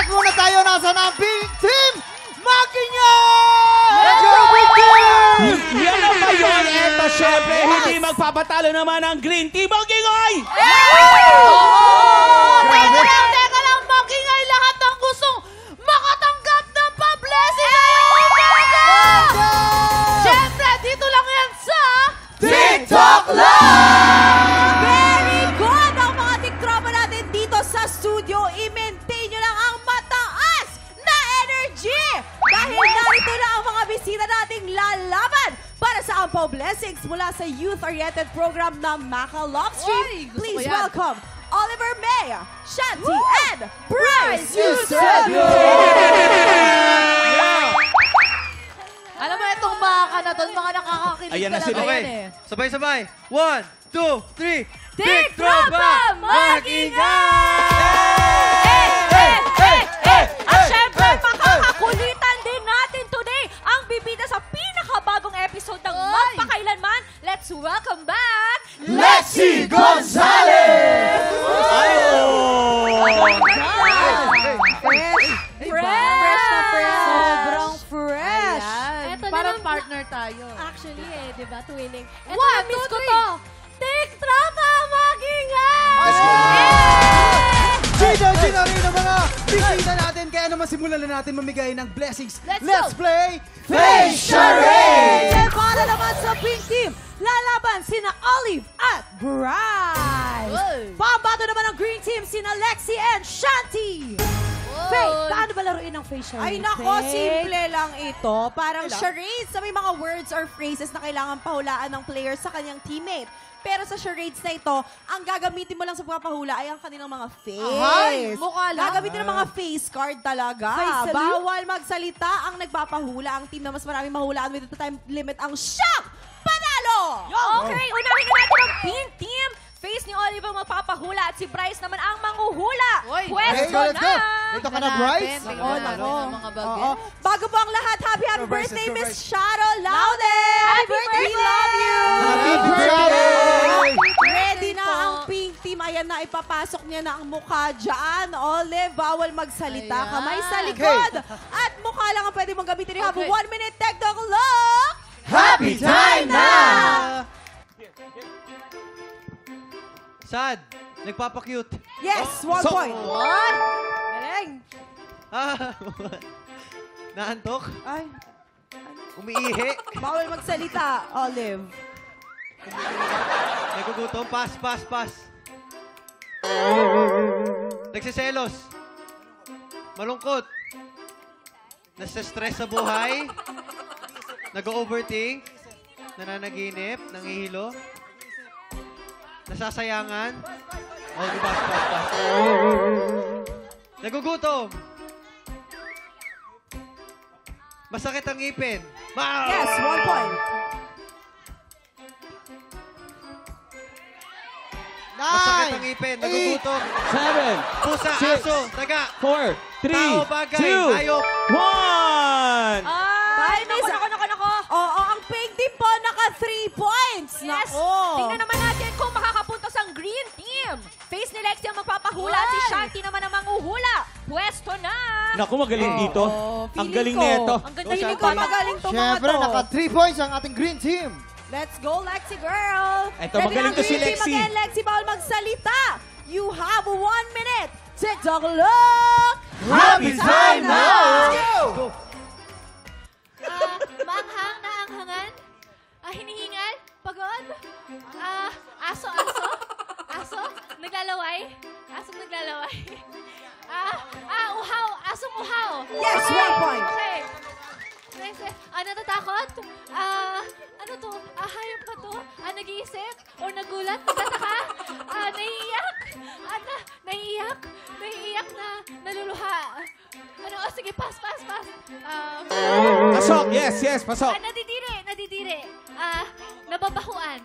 check muna tayo. Nasaan ang Pink Team? Makingan! Let's go, Pink Team! Yan ang ba yun? Eto, syempre, hindi magpapatalo naman ang Green Team. Makingoy! Teka lang, Makingoy. Lahat ng gustong makatanggap ng pa-blessing. Syempre, dito lang yan sa TikTok Live! Very good! Ang mga tiktropa natin dito sa studio, i-maintain nyo lang ang mataas na energy! Dahil narito na ang mga bisita nating lalaban para sa Ampaw Blessings mula sa youth-oriented program na Maka Love Stream. Please welcome Oliver May, Shanti, and Bryce Eusebio! Alam mo, itong baka na to, mga nakakakilig Ayan na sila. talaga yan eh. Sabay-sabay. 1, 2, 3. Tiktropa Makingan! At syempre, makakakulitan din natin today ang bibida sa pinakabagong episode ng Magpakailanman. Let's welcome back, Lexi Gonzalez! Fresh na fresh! Sobrang fresh! Eto na Parang lang. partner tayo. Actually di ba? Twinning. Eto One, na, miss two, ko three. to. Tiktropa Makingan! Gina rin ang mga bisita natin. Kaya naman simulan na natin mamigay ng blessings. Let's go. Play Face Charade! And para naman sa Pink Team, lalaban sina Olive at Bryce. Pambato naman ang Green Team, sina Lexi and Shanti. Faith, paano ba laruin ang face charade? Ay nako, Faith? simple lang ito. Parang Wala. charades na may mga words or phrases na kailangan pahulaan ng player sa kanyang teammate. Pero sa charades na ito, ang gagamitin mo lang sa pagpapahula ay ang kanilang mga face. Ay, mukha lang. Gagamitin ng mga face card talaga. Face salute? Bawal magsalita ang nagpapahula. Ang team na mas maraming mahulaan with the time limit ang siyang panalo! Okay, unahin na natin ang Pink Team. Face ni Oliver magpapahula at si Bryce naman ang manghuhula. Pwesto Let's go! na! Ito ka na, Bryce. Oo. Bago po ang lahat, happy birthday, Miss Sharon Laude! Happy birthday! We love you! Happy birthday! Ready na ang Pink Team. Ayan na, ipapasok niya na ang mukha dyan. Olive, bawal magsalita. Ayan. Kamay sa likod. At mukha lang ang pwede mong gamitin. You have 1 minute TikTok look! Happy time na! Sad. Nagpapakute. Yes, 1 point. Galing. Naantok? Ay, Umiihi? bawal magsalita, Olive. Nagugutom? Pass. Nagsiselos? Malungkot? Nasa-stress sa buhay? Nag-overthink? Nananaginip? Nangihilo? Nasasayangan? Oh, di pass. Nagugutom? Masakit ang ngipin? Yes, 1 point. Masakit ang ngipin? Nagugutom? 7, Pusa, 6, aso, taga, 4, 3, tao, bagay, 2, hayop. 1! Ay, nako. Oo, ang Pink Team po naka 3 points. Yes. Nako. Tingnan naman natin kung makakapuntos ang Green Team. Face ni Lexi ang magpapahula at si Shanti naman ang manghuhula. Pwesto na! Naku, magaling dito. Ang galing ko. nito. Ang ganda Feeling yung ko magaling to mga Siyempre, to. naka 3 points ang ating Green Team. Let's go, Lexi girl. Eto, Ready magaling na to ang si Green Team Lexi. Again, Lexi, bawal magsalita. You have 1 minute. TikTok look. Happy time now! Maanghang na anghangan. Hinihingal. Pagod. Aso. Naglalaway. Asong naglalaway. Uhaw. Asong uhaw. Yes, 1 point. Okay. Natatakot? Ano to? Hayop ba to? Nag-iisip? Or nagulat? Nagtataka? Naiiyak? Naiiyak na naluluha. Sige, pass. Pasok, yes, pasok. Nadidiri. Nababahuan.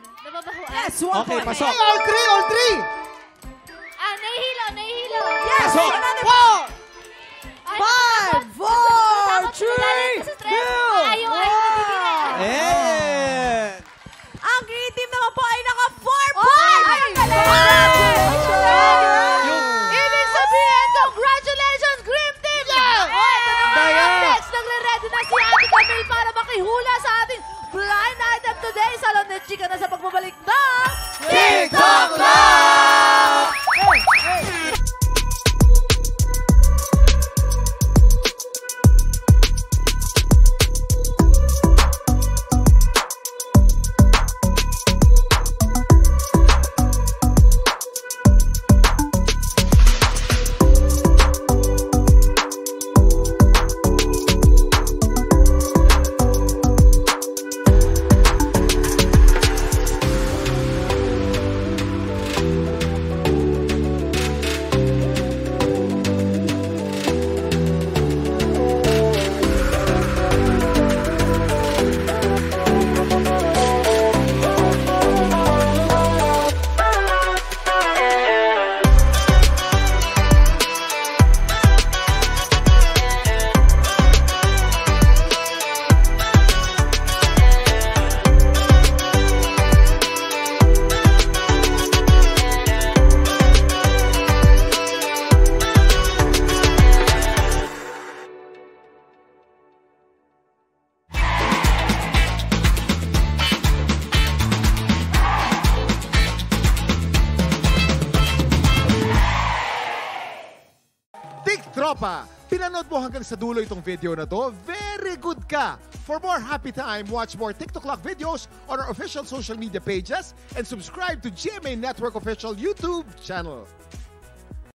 Yes, 1 Okay, point. pasok. All three! Nahihilo. Yes, Pasok. another 5, 4, 3, 2, Ayaw, nadidiri. Eh! Ang Green Team naman po ay naka 4 points! Ay, galing! Ibig sabihin, congratulations, Green Team! makihula sa ating blind item today. Salon de Chika na sa pagbabalik ng TikTok Live! Tropa, pinanood mo hanggang sa dulo itong video na to? Very good ka! For more happy time, watch more TikTok Lock videos on our official social media pages and subscribe to GMA Network official YouTube channel.